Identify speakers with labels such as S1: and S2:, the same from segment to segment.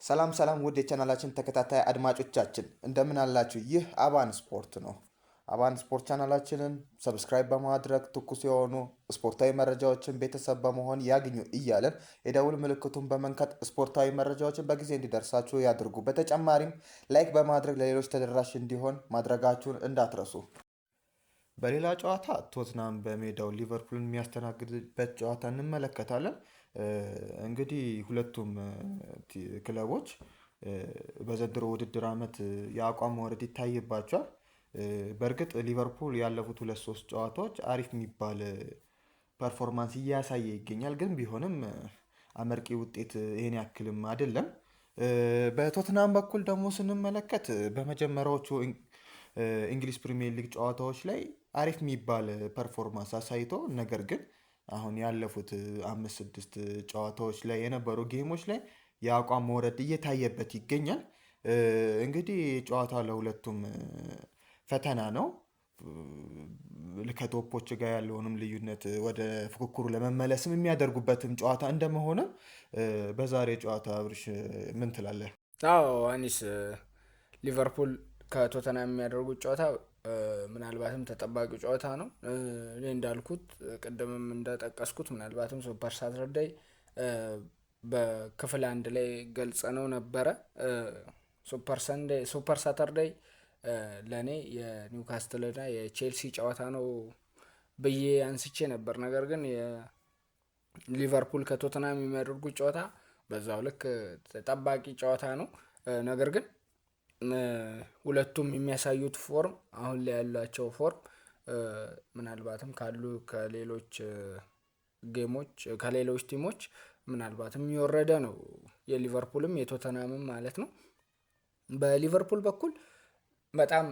S1: ሰላም ሰላም ውድ የቻናላችን ተከታታይ አድማጮቻችን እንደምን አላችሁ? ይህ አባን ስፖርት ነው። አባን ስፖርት ቻናላችንን ሰብስክራይብ በማድረግ ትኩስ የሆኑ ስፖርታዊ መረጃዎችን ቤተሰብ በመሆን ያግኙ እያለን የደውል ምልክቱን በመንካት ስፖርታዊ መረጃዎችን በጊዜ እንዲደርሳችሁ ያድርጉ። በተጨማሪም ላይክ በማድረግ ለሌሎች ተደራሽ እንዲሆን ማድረጋችሁን እንዳትረሱ። በሌላ ጨዋታ ቶትናም በሜዳው ሊቨርፑልን የሚያስተናግድበት ጨዋታ እንመለከታለን። እንግዲህ ሁለቱም ክለቦች በዘንድሮ ውድድር ዓመት የአቋም መውረድ ይታይባቸዋል። በእርግጥ ሊቨርፑል ያለፉት 2-3 ጨዋታዎች አሪፍ የሚባል ፐርፎርማንስ እያሳየ ይገኛል። ግን ቢሆንም አመርቂ ውጤት ይሄን ያክልም አይደለም። በቶትናም በኩል ደግሞ ስንመለከት በመጀመሪያዎቹ እንግሊዝ ፕሪሚየር ሊግ ጨዋታዎች ላይ አሪፍ የሚባል ፐርፎርማንስ አሳይቶ ነገር ግን አሁን ያለፉት 5-6 ጨዋታዎች ላይ የነበሩ ጌሞች ላይ የአቋም መውረድ እየታየበት ይገኛል። እንግዲህ ጨዋታ ለሁለቱም ፈተና ነው። ከቶፖች ጋር ያለውንም ልዩነት ወደ ፉክክሩ ለመመለስም የሚያደርጉበትም ጨዋታ እንደመሆንም በዛሬ ጨዋታ አብርሽ ምን ትላለህ?
S2: አዎ አኒስ ሊቨርፑል ከቶተናም የሚያደርጉት ጨዋታ ምናልባትም ተጠባቂ ጨዋታ ነው። እኔ እንዳልኩት ቅድምም እንደጠቀስኩት ምናልባትም ሱፐር ሳተርዴይ በክፍል አንድ ላይ ገልጸነው ነበረ። ሱፐር ሳተርዴይ ለእኔ የኒውካስትልና የቼልሲ ጨዋታ ነው ብዬ አንስቼ ነበር። ነገር ግን የሊቨርፑል ከቶተናም የሚያደርጉት ጨዋታ በዛው ልክ ተጠባቂ ጨዋታ ነው። ነገር ግን ሁለቱም የሚያሳዩት ፎርም አሁን ላይ ያላቸው ፎርም ምናልባትም ካሉ ከሌሎች ጌሞች ከሌሎች ቲሞች ምናልባትም የወረደ ነው፣ የሊቨርፑልም የቶተናምም ማለት ነው። በሊቨርፑል በኩል በጣም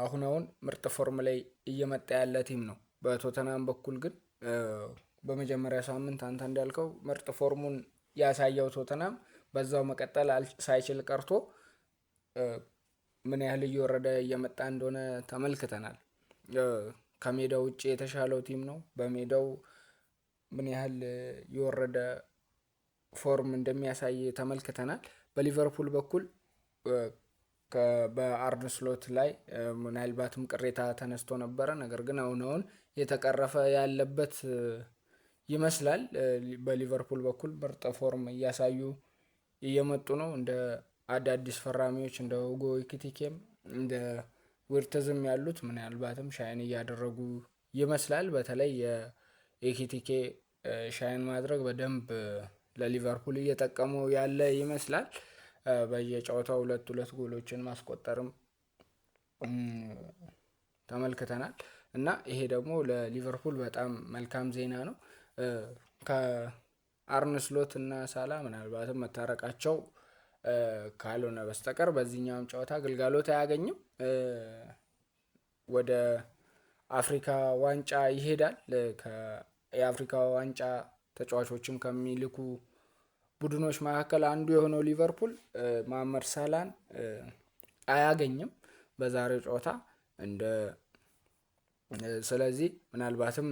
S2: አሁን ምርጥ ፎርም ላይ እየመጣ ያለ ቲም ነው። በቶተናም በኩል ግን በመጀመሪያ ሳምንት አንተ እንዳልከው ምርጥ ፎርሙን ያሳየው ቶተናም በዛው መቀጠል ሳይችል ቀርቶ ምን ያህል እየወረደ እየመጣ እንደሆነ ተመልክተናል። ከሜዳው ውጭ የተሻለው ቲም ነው። በሜዳው ምን ያህል የወረደ ፎርም እንደሚያሳይ ተመልክተናል። በሊቨርፑል በኩል በአርነ ስሎት ላይ ምናልባትም ቅሬታ ተነስቶ ነበረ። ነገር ግን አሁን የተቀረፈ ያለበት ይመስላል። በሊቨርፑል በኩል ምርጥ ፎርም እያሳዩ እየመጡ ነው። እንደ አዳዲስ ፈራሚዎች እንደ ሁጎ ኤኪቲኬም እንደ ዊርትዝም ያሉት ምናልባትም ሻይን እያደረጉ ይመስላል። በተለይ የኤኪቲኬ ሻይን ማድረግ በደንብ ለሊቨርፑል እየጠቀመው ያለ ይመስላል። በየጨዋታው ሁለት ጎሎችን ማስቆጠርም ተመልክተናል እና ይሄ ደግሞ ለሊቨርፑል በጣም መልካም ዜና ነው። ከአርነ ስሎት እና ሳላ ምናልባትም መታረቃቸው ካልሆነ በስተቀር በዚህኛውም ጨዋታ ግልጋሎት አያገኝም። ወደ አፍሪካ ዋንጫ ይሄዳል። የአፍሪካ ዋንጫ ተጫዋቾችም ከሚልኩ ቡድኖች መካከል አንዱ የሆነው ሊቨርፑል መሐመድ ሳላን አያገኝም በዛሬው ጨዋታ። ስለዚህ ምናልባትም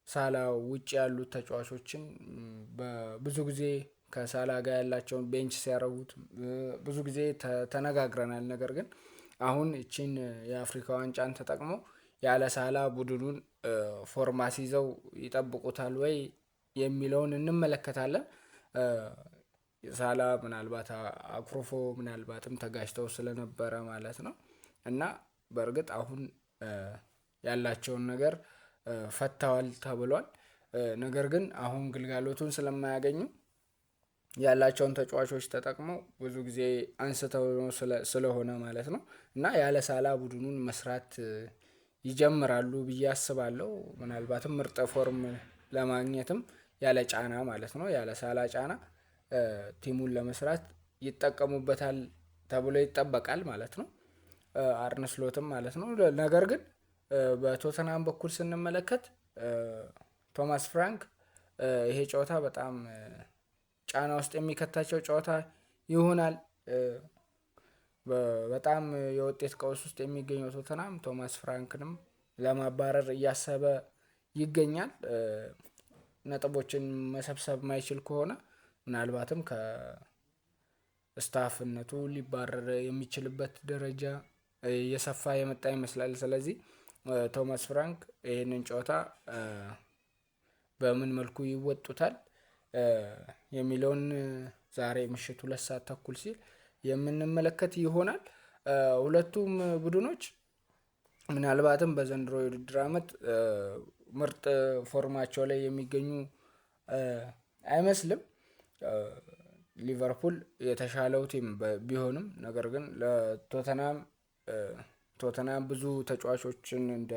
S2: ከሳላ ውጭ ያሉት ተጫዋቾችን ብዙ ጊዜ ከሳላ ጋር ያላቸውን ቤንች ሲያረጉት ብዙ ጊዜ ተነጋግረናል። ነገር ግን አሁን እቺን የአፍሪካ ዋንጫን ተጠቅመው ያለ ሳላ ቡድኑን ፎርማት ይዘው ይጠብቁታል ወይ የሚለውን እንመለከታለን። ሳላ ምናልባት አኩርፎ ምናልባትም ተጋጭተው ስለነበረ ማለት ነው እና በእርግጥ አሁን ያላቸውን ነገር ፈተዋል ተብሏል። ነገር ግን አሁን ግልጋሎቱን ስለማያገኙ ያላቸውን ተጫዋቾች ተጠቅመው ብዙ ጊዜ አንስተው ስለሆነ ማለት ነው እና ያለ ሳላ ቡድኑን መስራት ይጀምራሉ ብዬ አስባለሁ። ምናልባትም ምርጥ ፎርም ለማግኘትም ያለ ጫና ማለት ነው፣ ያለ ሳላ ጫና ቲሙን ለመስራት ይጠቀሙበታል ተብሎ ይጠበቃል ማለት ነው፣ አርነ ስሎትም ማለት ነው። ነገር ግን በቶተናም በኩል ስንመለከት ቶማስ ፍራንክ ይሄ ጨዋታ በጣም ጫና ውስጥ የሚከታቸው ጨዋታ ይሆናል። በጣም የውጤት ቀውስ ውስጥ የሚገኘው ቶተናም ቶማስ ፍራንክንም ለማባረር እያሰበ ይገኛል። ነጥቦችን መሰብሰብ ማይችል ከሆነ ምናልባትም ከስታፍነቱ ሊባረር የሚችልበት ደረጃ እየሰፋ የመጣ ይመስላል። ስለዚህ ቶማስ ፍራንክ ይህንን ጨዋታ በምን መልኩ ይወጡታል የሚለውን ዛሬ ምሽት 2:30 ሲል የምንመለከት ይሆናል። ሁለቱም ቡድኖች ምናልባትም በዘንድሮ የውድድር ዓመት ምርጥ ፎርማቸው ላይ የሚገኙ አይመስልም። ሊቨርፑል የተሻለው ቲም ቢሆንም ነገር ግን ለቶተናም ብዙ ተጫዋቾችን እንደ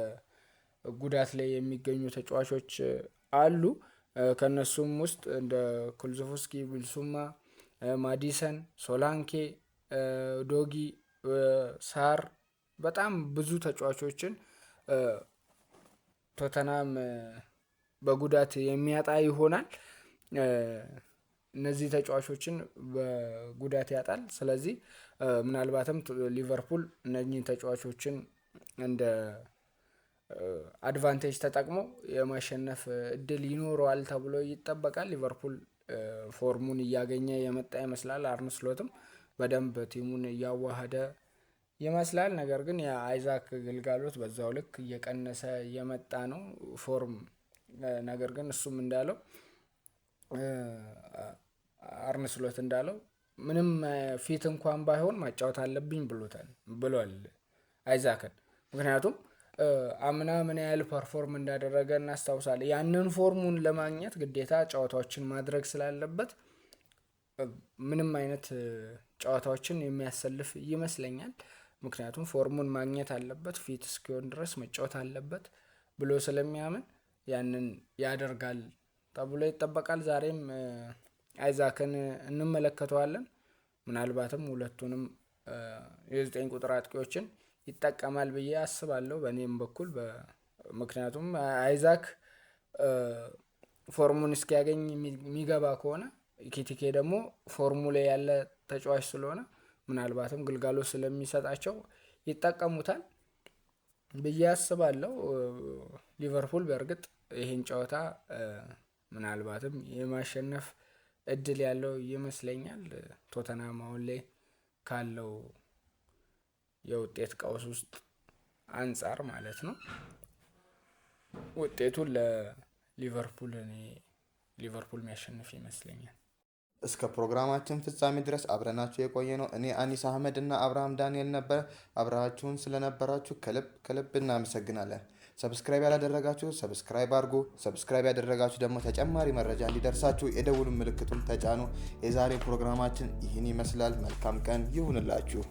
S2: ጉዳት ላይ የሚገኙ ተጫዋቾች አሉ። ከነሱም ውስጥ እንደ ኩሉዘቭስኪ፣ ቢልሱማ፣ ማዲሰን፣ ሶላንኬ፣ ዶጊ፣ ሳር በጣም ብዙ ተጫዋቾችን ቶተናም በጉዳት የሚያጣ ይሆናል። እነዚህ ተጫዋቾችን በጉዳት ያጣል። ስለዚህ ምናልባትም ሊቨርፑል እነኚህ ተጫዋቾችን እንደ አድቫንቴጅ ተጠቅሞ የማሸነፍ እድል ይኖረዋል ተብሎ ይጠበቃል። ሊቨርፑል ፎርሙን እያገኘ የመጣ ይመስላል። አርነ ስሎትም በደንብ ቲሙን እያዋሃደ ይመስላል። ነገር ግን የአይዛክ ግልጋሎት በዛው ልክ እየቀነሰ የመጣ ነው ፎርም። ነገር ግን እሱም እንዳለው አርነ ስሎት እንዳለው ምንም ፊት እንኳን ባይሆን ማጫወት አለብኝ ብሏል አይዛክን። ምክንያቱም አምና ምን ያህል ፐርፎርም እንዳደረገ እናስታውሳለን። ያንን ፎርሙን ለማግኘት ግዴታ ጨዋታዎችን ማድረግ ስላለበት ምንም አይነት ጨዋታዎችን የሚያሰልፍ ይመስለኛል። ምክንያቱም ፎርሙን ማግኘት አለበት፣ ፊት እስኪሆን ድረስ መጫወት አለበት ብሎ ስለሚያምን ያንን ያደርጋል ተብሎ ይጠበቃል። ዛሬም አይዛክን እንመለከተዋለን። ምናልባትም ሁለቱንም የ9 ቁጥር አጥቂዎችን ይጠቀማል ብዬ አስባለሁ በእኔም በኩል። ምክንያቱም አይዛክ ፎርሙን እስኪያገኝ የሚገባ ከሆነ ኢኪቲኬ ደግሞ ፎርሙ ላይ ያለ ተጫዋች ስለሆነ ምናልባትም ግልጋሎት ስለሚሰጣቸው ይጠቀሙታል ብዬ አስባለሁ። ሊቨርፑል በእርግጥ ይህን ጨዋታ ምናልባትም የማሸነፍ እድል ያለው ይመስለኛል። ቶተናም አሁን ላይ ካለው የውጤት ቀውስ ውስጥ አንጻር ማለት ነው። ውጤቱን ሊቨርፑል የሚያሸንፍ ይመስለኛል።
S1: እስከ ፕሮግራማችን ፍጻሜ ድረስ አብረናችሁ የቆየ ነው እኔ አኒስ አህመድ እና አብርሃም ዳንኤል ነበር። አብራችሁን ስለነበራችሁ ከልብ እናመሰግናለን። ሰብስክራይብ ያላደረጋችሁ ሰብስክራይብ አድርጉ። ሰብስክራይብ ያደረጋችሁ ደግሞ ተጨማሪ መረጃ እንዲደርሳችሁ የደውሉን ምልክቱን ተጫኑ። የዛሬ ፕሮግራማችን ይህን ይመስላል። መልካም ቀን ይሁንላችሁ።